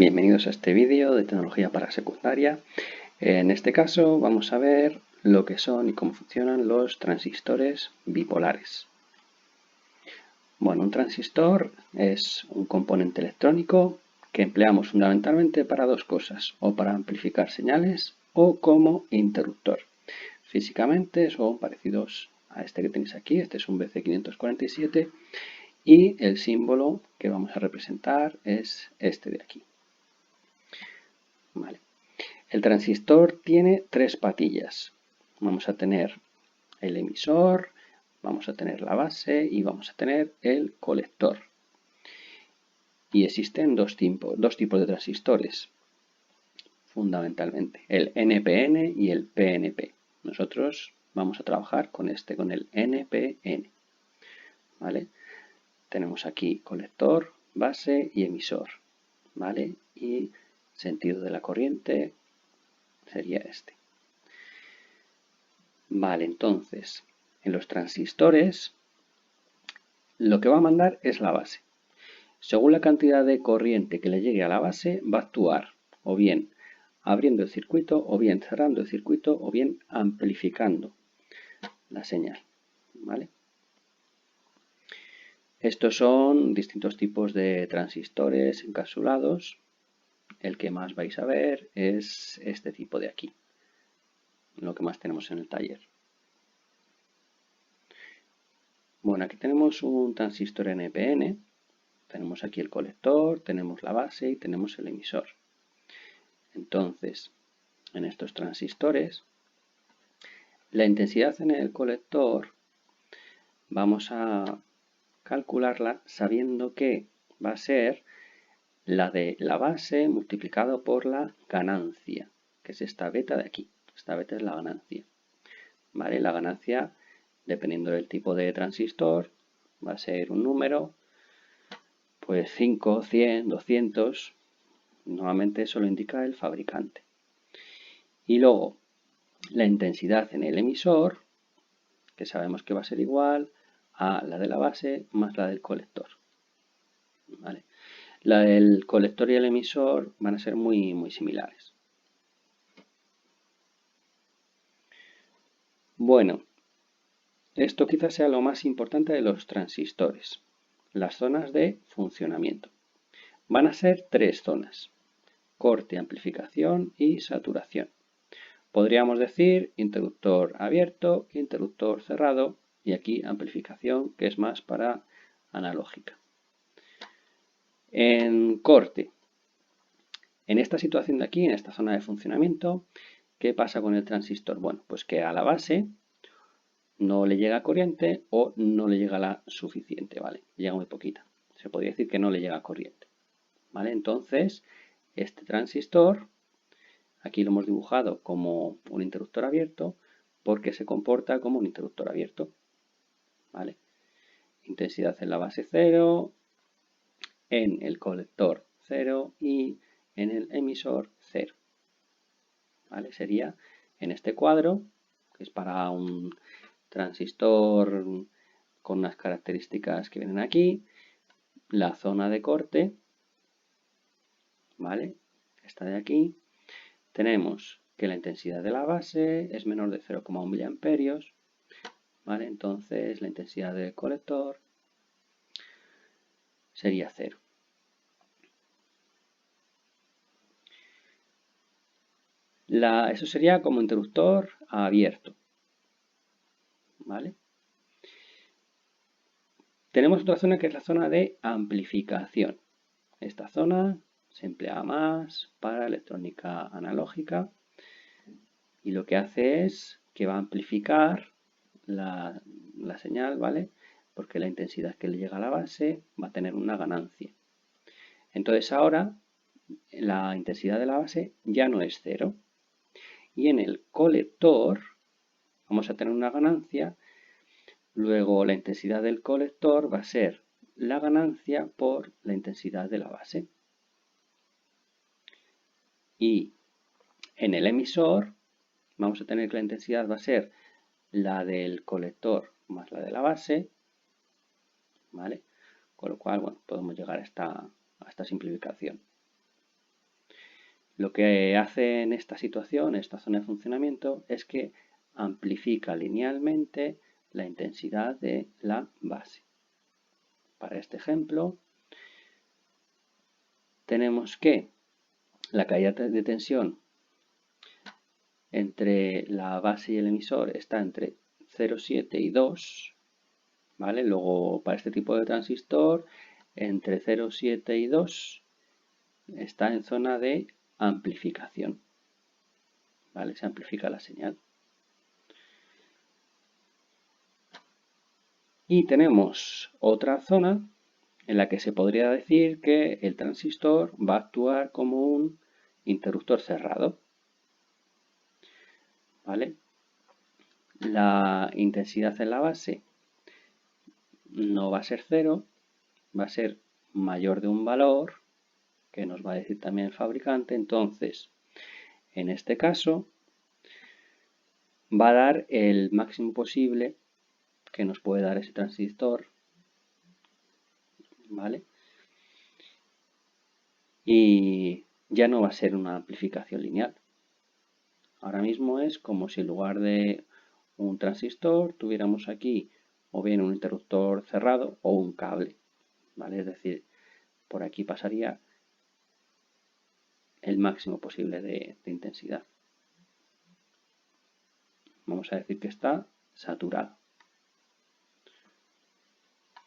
Bienvenidos a este vídeo de tecnología para secundaria. En este caso vamos a ver lo que son y cómo funcionan los transistores bipolares. Bueno, un transistor es un componente electrónico que empleamos fundamentalmente para dos cosas, o para amplificar señales o como interruptor. Físicamente son parecidos a este que tenéis aquí, este es un BC547 y el símbolo que vamos a representar es este de aquí. Vale. El transistor tiene tres patillas. Vamos a tener el emisor, vamos a tener la base y vamos a tener el colector. Y existen dos tipos de transistores, fundamentalmente, el NPN y el PNP. Nosotros vamos a trabajar con el NPN. ¿Vale? Tenemos aquí colector, base y emisor. ¿Vale? Y sentido de la corriente sería este. Vale, entonces, en los transistores lo que va a mandar es la base. Según la cantidad de corriente que le llegue a la base, va a actuar o bien abriendo el circuito, o bien cerrando el circuito, o bien amplificando la señal. ¿Vale? Estos son distintos tipos de transistores encapsulados. El que más vais a ver es este tipo de aquí, lo que más tenemos en el taller. Bueno, aquí tenemos un transistor NPN, tenemos aquí el colector, tenemos la base y tenemos el emisor. Entonces, en estos transistores, la intensidad en el colector vamos a calcularla sabiendo que va a ser la de la base multiplicado por la ganancia, que es esta beta de aquí. Esta beta es la ganancia. ¿Vale? La ganancia, dependiendo del tipo de transistor, va a ser un número, pues 5, 100, 200. Normalmente eso lo indica el fabricante. Y luego, la intensidad en el emisor, que sabemos que va a ser igual a la de la base más la del colector. ¿Vale? La del colector y el emisor van a ser muy similares. Bueno, esto quizás sea lo más importante de los transistores, las zonas de funcionamiento. Van a ser tres zonas: corte, amplificación y saturación. Podríamos decir interruptor abierto, interruptor cerrado y aquí amplificación, que es más para analógica. En corte, en esta situación de aquí, en esta zona de funcionamiento, ¿qué pasa con el transistor? Bueno, pues que a la base no le llega corriente o no le llega la suficiente, ¿vale? Llega muy poquita. Se podría decir que no le llega corriente, ¿vale? Entonces, este transistor, aquí lo hemos dibujado como un interruptor abierto porque se comporta como un interruptor abierto, ¿vale? Intensidad en la base 0, en el colector 0 y en el emisor 0. ¿Vale? Sería en este cuadro, que es para un transistor con unas características que vienen aquí, la zona de corte, ¿vale? Esta de aquí. Tenemos que la intensidad de la base es menor de 0,1 miliamperios, ¿vale? Entonces la intensidad del colector sería 0. Eso sería como interruptor abierto, ¿vale? Tenemos otra zona que es la zona de amplificación. Esta zona se emplea más para electrónica analógica y lo que hace es que va a amplificar la señal, ¿vale? Porque la intensidad que le llega a la base va a tener una ganancia. Entonces ahora la intensidad de la base ya no es 0. Y en el colector vamos a tener una ganancia. Luego la intensidad del colector va a ser la ganancia por la intensidad de la base. Y en el emisor vamos a tener que la intensidad va a ser la del colector más la de la base, ¿vale? Con lo cual, bueno, podemos llegar a esta simplificación. Lo que hace en esta situación, esta zona de funcionamiento, es que amplifica linealmente la intensidad de la base. Para este ejemplo, tenemos que la caída de tensión entre la base y el emisor está entre 0,7 y 2, ¿vale? Luego, para este tipo de transistor, entre 0,7 y 2 está en zona de amplificación, ¿vale? Se amplifica la señal. Y tenemos otra zona en la que se podría decir que el transistor va a actuar como un interruptor cerrado, ¿vale? La intensidad en la base no va a ser 0, va a ser mayor de un valor que nos va a decir también el fabricante. Entonces, en este caso, va a dar el máximo posible que nos puede dar ese transistor, ¿vale? Y ya no va a ser una amplificación lineal. Ahora mismo es como si en lugar de un transistor tuviéramos aquí o bien un interruptor cerrado o un cable, ¿vale? Es decir, por aquí pasaría el máximo posible de intensidad. Vamos a decir que está saturado.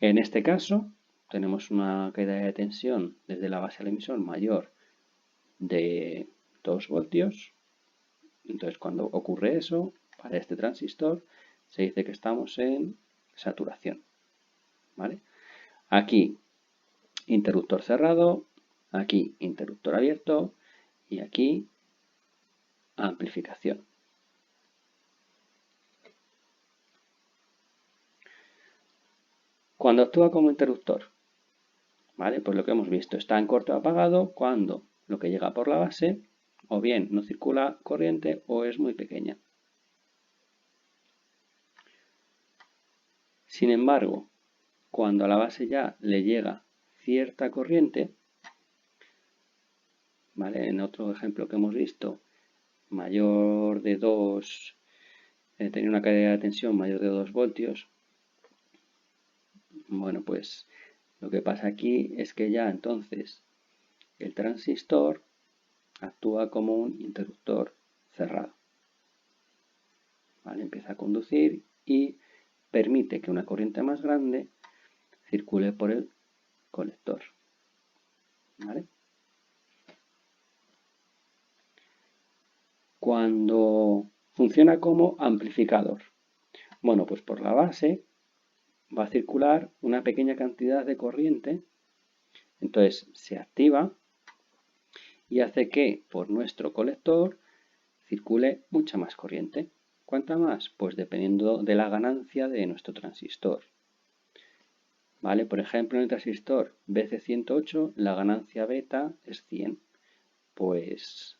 En este caso, tenemos una caída de tensión desde la base al emisor mayor de 2 voltios. Entonces, cuando ocurre eso, para este transistor, se dice que estamos en saturación, ¿vale? Aquí, interruptor cerrado, aquí, interruptor abierto y aquí, amplificación. Cuando actúa como interruptor, ¿vale? Pues lo que hemos visto, está en corto o apagado cuando lo que llega por la base o bien no circula corriente o es muy pequeña. Sin embargo, cuando a la base ya le llega cierta corriente, ¿vale? En otro ejemplo que hemos visto, mayor de 2, tenía una caída de tensión mayor de 2 voltios, bueno, pues lo que pasa aquí es que ya entonces el transistor actúa como un interruptor cerrado, ¿vale? Empieza a conducir y permite que una corriente más grande circule por el colector, ¿vale? Cuando funciona como amplificador, bueno, pues por la base va a circular una pequeña cantidad de corriente, entonces se activa y hace que por nuestro colector circule mucha más corriente. ¿Cuánta más? Pues dependiendo de la ganancia de nuestro transistor. ¿Vale? Por ejemplo, en el transistor BC108 la ganancia beta es 100. Pues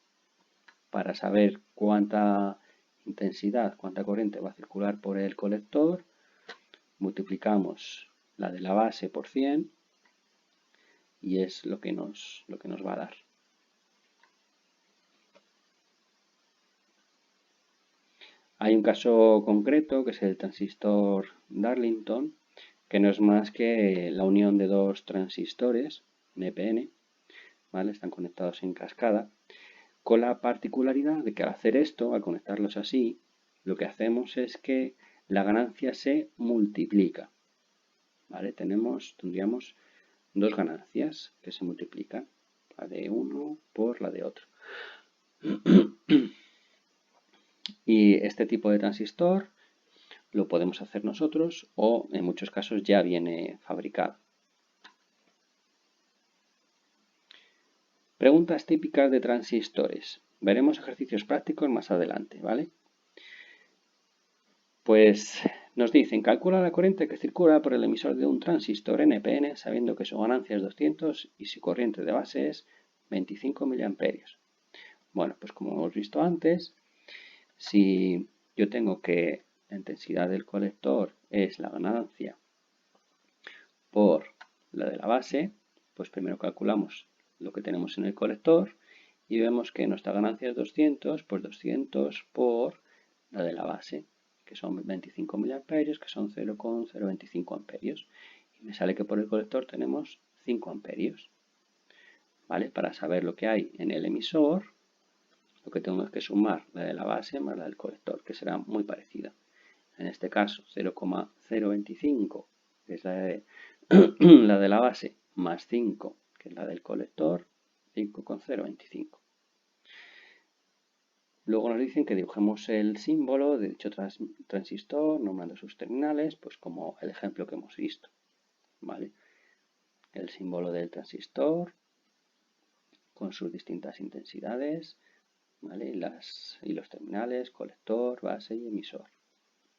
para saber cuánta intensidad, cuánta corriente va a circular por el colector, multiplicamos la de la base por 100 y es lo que nos va a dar. Hay un caso concreto que es el transistor Darlington, que no es más que la unión de dos transistores NPN, ¿vale? Están conectados en cascada, con la particularidad de que al hacer esto, al conectarlos así, lo que hacemos es que la ganancia se multiplica, ¿vale? Tendríamos dos ganancias que se multiplican, la de uno por la de otro. Y este tipo de transistor lo podemos hacer nosotros o en muchos casos ya viene fabricado. Preguntas típicas de transistores. Veremos ejercicios prácticos más adelante, ¿vale? Pues nos dicen, calcula la corriente que circula por el emisor de un transistor NPN sabiendo que su ganancia es 200 y su corriente de base es 25 mA. Bueno, pues como hemos visto antes, si yo tengo que la intensidad del colector es la ganancia por la de la base, pues primero calculamos lo que tenemos en el colector y vemos que nuestra ganancia es 200, pues 200 por la de la base, que son 25 miliamperios, que son 0,025 amperios. Y me sale que por el colector tenemos 5 amperios. ¿Vale? Para saber lo que hay en el emisor, lo que tengo es que sumar la de la base más la del colector, que será muy parecida. En este caso, 0,025, que es la de la base, más 5, que es la del colector, 5,025. Luego nos dicen que dibujemos el símbolo de dicho transistor, nombrando sus terminales, pues como el ejemplo que hemos visto. ¿Vale? El símbolo del transistor con sus distintas intensidades, ¿vale? Y los terminales, colector, base y emisor.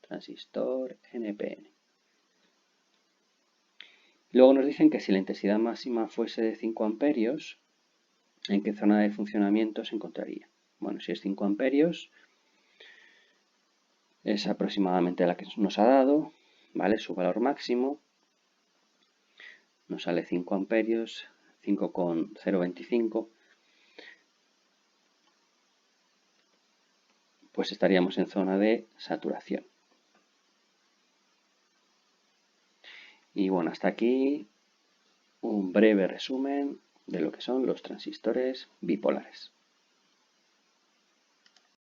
Transistor NPN. Luego nos dicen que si la intensidad máxima fuese de 5 amperios, ¿en qué zona de funcionamiento se encontraría? Bueno, si es 5 amperios, es aproximadamente la que nos ha dado, ¿vale? Su valor máximo nos sale 5 amperios, 5,025, pues estaríamos en zona de saturación. Y bueno, hasta aquí un breve resumen de lo que son los transistores bipolares.